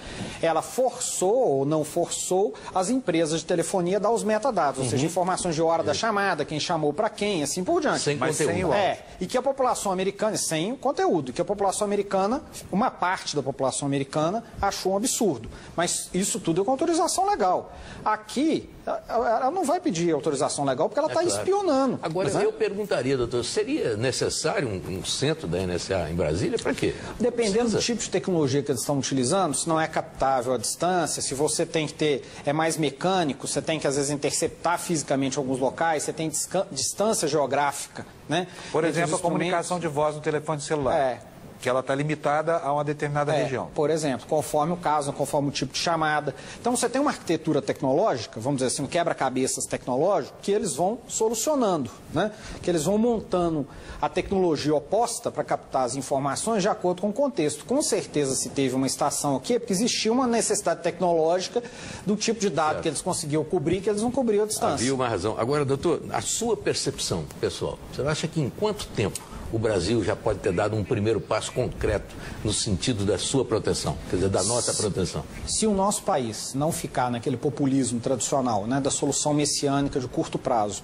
Ela forçou ou não forçou as empresas de telefonia a dar os metadados, ou seja, informações de hora da chamada, quem chamou para quem, assim por diante. Sem Mas conteúdo. sem o áudio. E que a população americana, sem o conteúdo, e que a população americana, uma parte da população americana achou um absurdo. Mas isso tudo é com autorização legal. Aqui, ela não vai pedir autorização legal porque ela está claro. espionando. Agora, né? eu perguntaria, doutor, seria necessário um centro da NSA em Brasília? Para quê? Dependendo Precisa? do tipo de tecnologia que eles estão utilizando, se não é captável à distância, se você tem que ter, é mais mecânico, você tem que às vezes interceptar fisicamente alguns locais, você tem distância geográfica, né? Por Entre exemplo, os a comunicação de voz no telefone celular. Que ela está limitada a uma determinada região. Por exemplo, conforme o caso, conforme o tipo de chamada. Então, você tem uma arquitetura tecnológica, vamos dizer assim, um quebra-cabeças tecnológico, que eles vão solucionando, né? Que eles vão montando a tecnologia oposta para captar as informações de acordo com o contexto. Com certeza, se teve uma estação aqui, é porque existia uma necessidade tecnológica do tipo de dado que eles conseguiam cobrir, que eles não cobriam à distância. Havia uma razão. Agora, doutor, a sua percepção, pessoal, você acha que em quanto tempo o Brasil já pode ter dado um primeiro passo concreto no sentido da sua proteção, quer dizer, da nossa proteção? Se o nosso país não ficar naquele populismo tradicional, né, da solução messiânica de curto prazo,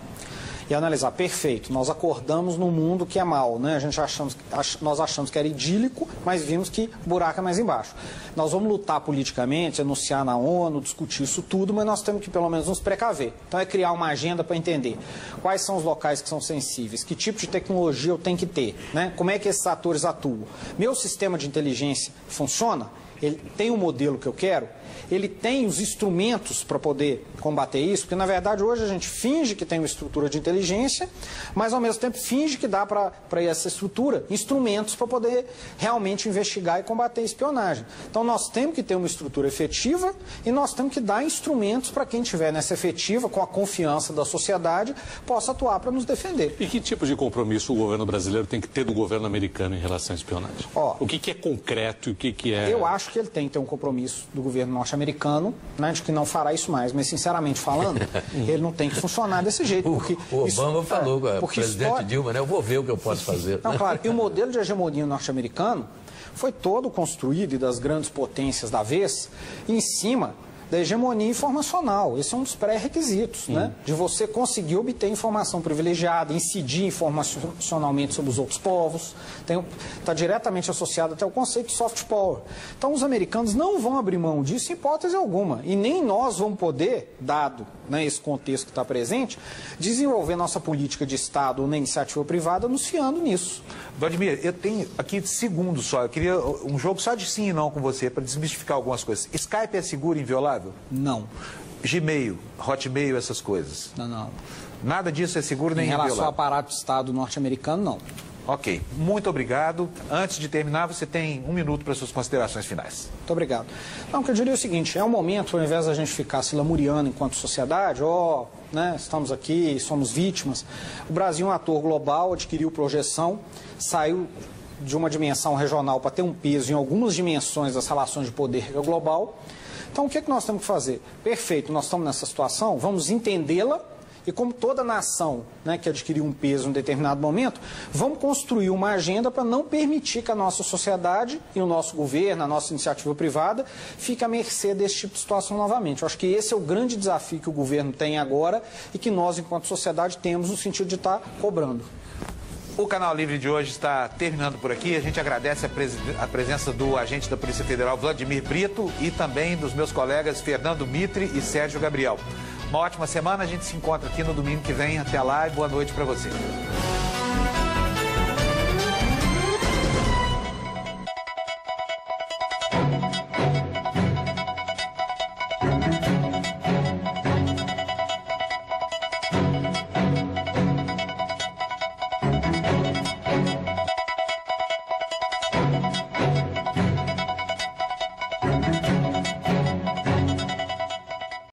e analisar, perfeito, nós acordamos num mundo que é mau, né? Nós achamos que era idílico, mas vimos que o buraco é mais embaixo. Nós vamos lutar politicamente, anunciar na ONU, discutir isso tudo, mas nós temos que pelo menos nos precaver. Então é criar uma agenda para entender quais são os locais que são sensíveis, que tipo de tecnologia eu tenho que ter, né? Como é que esses atores atuam. Meu sistema de inteligência funciona? Ele tem o modelo que eu quero? Ele tem os instrumentos para poder combater isso? Porque, na verdade, hoje a gente finge que tem uma estrutura de inteligência, mas, ao mesmo tempo, finge que dá para essa estrutura instrumentos para poder realmente investigar e combater a espionagem. Então, nós temos que ter uma estrutura efetiva e nós temos que dar instrumentos para quem estiver nessa efetiva, com a confiança da sociedade, possa atuar para nos defender. E que tipo de compromisso o governo brasileiro tem que ter do governo americano em relação à espionagem? O que é concreto e o que é... Eu acho que ele tem que ter um compromisso do governo norte-americano, né, de que não fará isso mais, mas sinceramente falando, ele não tem que funcionar desse jeito. Porque o Obama falou com o presidente Dilma, né? Eu vou ver o que eu posso fazer. Não, claro, e o modelo de hegemonia norte-americano foi todo construído, e das grandes potências da vez, em cima da hegemonia informacional. Esse é um dos pré-requisitos, né? De você conseguir obter informação privilegiada, incidir informacionalmente sobre os outros povos. Está diretamente associado até ao conceito de soft power. Então, os americanos não vão abrir mão disso em hipótese alguma. E nem nós vamos poder, dado, né, esse contexto que está presente, desenvolver nossa política de Estado ou na iniciativa privada nos fiando nisso. Vladimir, eu tenho aqui segundos só. Eu queria um jogo só de sim e não com você, para desmistificar algumas coisas. Skype é seguro e inviolável? Não. Gmail, Hotmail, essas coisas? Não. Nada disso é seguro nem inviolável? Em relação ao aparato de Estado norte-americano, não. Ok, muito obrigado. Antes de terminar, você tem 1 minuto para suas considerações finais. Muito obrigado. Não, o que eu diria é o seguinte, é um momento, ao invés da gente ficar se lamuriando enquanto sociedade, né, estamos aqui, somos vítimas. O Brasil é um ator global, adquiriu projeção, saiu de uma dimensão regional para ter um peso em algumas dimensões das relações de poder global. Então, o que nós temos que fazer? Perfeito, nós estamos nessa situação, vamos entendê-la E como toda nação, né, que adquiriu um peso em um determinado momento, vamos construir uma agenda para não permitir que a nossa sociedade e o nosso governo, a nossa iniciativa privada, fique à mercê desse tipo de situação novamente. Eu acho que esse é o grande desafio que o governo tem agora e que nós, enquanto sociedade, temos no sentido de estar cobrando. O Canal Livre de hoje está terminando por aqui. A gente agradece a presença do agente da Polícia Federal, Vladimir Brito, e também dos meus colegas Fernando Mitre e Sérgio Gabriel. Uma ótima semana, a gente se encontra aqui no domingo que vem. Até lá e boa noite para você.